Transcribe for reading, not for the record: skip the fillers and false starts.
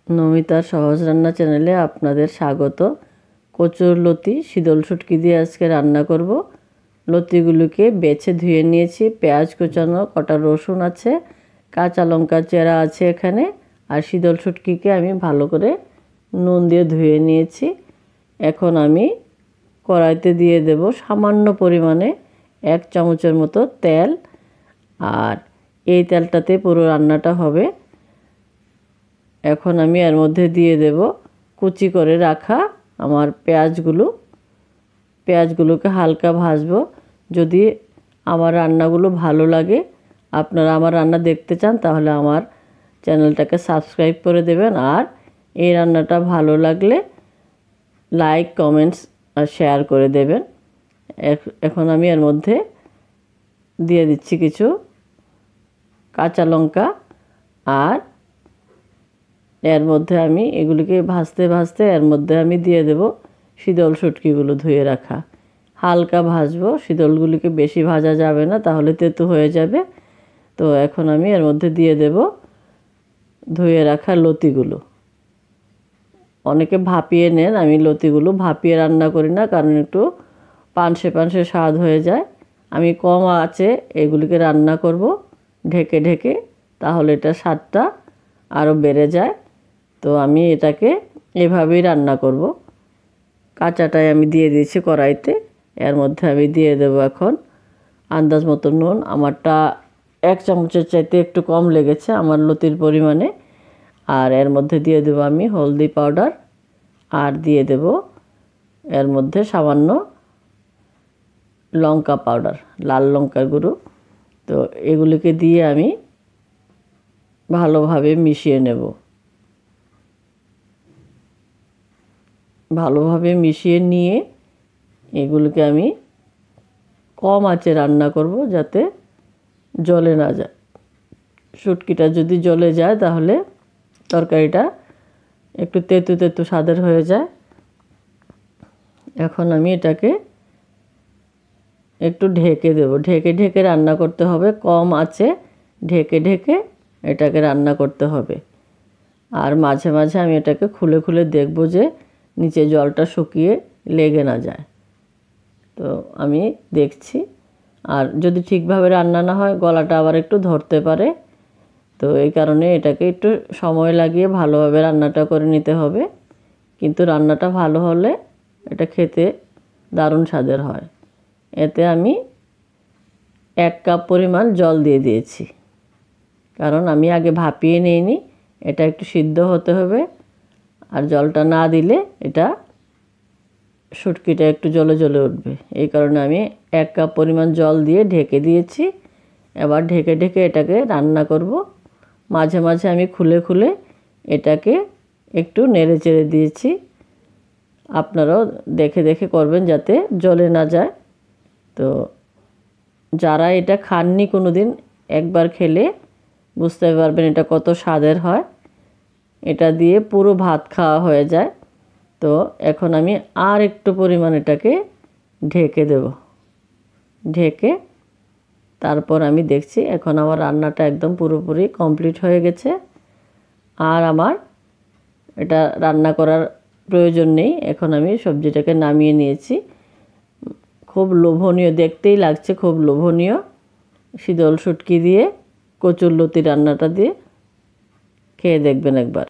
নমিতার সহজ রান্না চ্যানেলে আপনাদের স্বাগত। কচুর লতি শীতল শুটকি দিয়ে আজকে রান্না করব। লতিগুলোকে বেছে ধুয়ে নিয়েছি, পেঁয়াজ কুচানো, কটা রসুন আছে, কাঁচা লঙ্কা চেরা আছে এখানে, আর শীতল শুটকিকে আমি ভালো করে নুন দিয়ে ধুয়ে নিয়েছি। এখন আমি কড়াইতে দিয়ে দেব সামান্য পরিমাণে 1 চামচের মতো তেল, আর এই তেলটাতে পুরো রান্নাটা হবে। এখন আমি এর মধ্যে দিয়ে দেব কুচি করে রাখা আমার পেঁয়াজগুলোকে হালকা ভাজবো। যদি আমার রান্নাগুলো ভালো লাগে, আপনারা আমার রান্না দেখতে চান, তাহলে আমার চ্যানেলটাকে সাবস্ক্রাইব করে দেবেন। আর এই রান্নাটা ভালো লাগলে লাইক, কমেন্টস আর শেয়ার করে দেবেন। এখন আমি এর মধ্যে দিয়ে দিচ্ছি কিছু কাঁচা লঙ্কা, আর এর মধ্যে আমি এগুলিকে ভাজতে ভাজতে এর মধ্যে আমি দিয়ে দেব শীতল শুটকিগুলো ধুয়ে রাখা। হালকা ভাজবো, শীতলগুলিকে বেশি ভাজা যাবে না, তাহলে তেতো হয়ে যাবে। তো এখন আমি এর মধ্যে দিয়ে দেব ধুয়ে রাখা লতিগুলো। অনেকে ভাপিয়ে নেন, আমি লতিগুলো ভাপিয়ে রান্না করি না, কারণ একটু পানসে পানসে স্বাদ হয়ে যায়। আমি কম আঁচে এগুলিকে রান্না করব ঢেকে ঢেকে, তাহলে এটা স্বাদটা আরও বেড়ে যায়। তো আমি এটাকে এভাবেই রান্না করব। কাঁচাটাই আমি দিয়ে দিয়েছি কড়াইতে। এর মধ্যে আমি দিয়ে দেব এখন আন্দাজ মতো নুন। আমারটা 1 চামচের চাইতে একটু কম লেগেছে আমার লতির পরিমাণে। আর এর মধ্যে দিয়ে দেব আমি হলদি পাউডার, আর দিয়ে দেব এর মধ্যে সামান্য লঙ্কা পাউডার, লাল লঙ্কার গুঁড়ো। তো এগুলিকে দিয়ে আমি ভালোভাবে মিশিয়ে নেব। ভালোভাবে মিশিয়ে নিয়ে এগুলোকে আমি কম আঁচে রান্না করব, যাতে জ্বলে না যায়। শুটকিটা যদি জ্বলে যায় তাহলে তরকারিটা একটু তেতো তেতো স্বাদের হয়ে যায়। এখন আমি এটাকে একটু ঢেকে দেব, ঢেকে ঢেকে রান্না করতে হবে। কম আঁচে ঢেকে ঢেকে এটাকে রান্না করতে হবে। আর মাঝে মাঝে আমি এটাকে খুলে খুলে দেখব যে নিচে জলটা শুকিয়ে লেগে না যায়। তো আমি দেখছি। আর যদি ঠিকভাবে রান্না না হয়, গলাটা আবার একটু ধরতে পারে। তো এই কারণে এটাকে একটু সময় লাগিয়ে ভালোভাবে রান্নাটা করে নিতে হবে। কিন্তু রান্নাটা ভালো হলে এটা খেতে দারুণ স্বাদের হয়। এতে আমি 1 কাপ পরিমাণ জল দিয়ে দিয়েছি, কারণ আমি আগে ভাপিয়ে নিইনি। এটা একটু সিদ্ধ হতে হবে, আর জলটা না দিলে এটা শুটকিটা একটু জ্বলে জ্বলে উঠবে। এই কারণে আমি 1 কাপ পরিমাণ জল দিয়ে ঢেকে দিয়েছি। এবার ঢেকে ঢেকে এটাকে রান্না করব। মাঝে মাঝে আমি খুলে খুলে এটাকে একটু নেড়ে চেড়ে দিয়েছি। আপনারাও দেখে দেখে করবেন যাতে জ্বলে না যায়। তো যারা এটা খাননি কোনো দিন, একবার খেলে বুঝতে পারবেন এটা কত স্বাদের হয়। এটা দিয়ে পুরো ভাত খাওয়া হয়ে যায়। তো এখন আমি আর একটু পরিমাণ এটাকে ঢেকে দেব। ঢেকে তারপর আমি দেখছি এখন আমার রান্নাটা একদম পুরোপুরি কমপ্লিট হয়ে গেছে। আর আমার এটা রান্না করার প্রয়োজন নেই। এখন আমি সবজিটাকে নামিয়ে নিয়েছি। খুব লোভনীয় দেখতেই লাগছে, খুব লোভনীয় শীতল শুটকি দিয়ে কচুর লতি রান্নাটা দিয়ে খেয়ে দেখবেন একবার।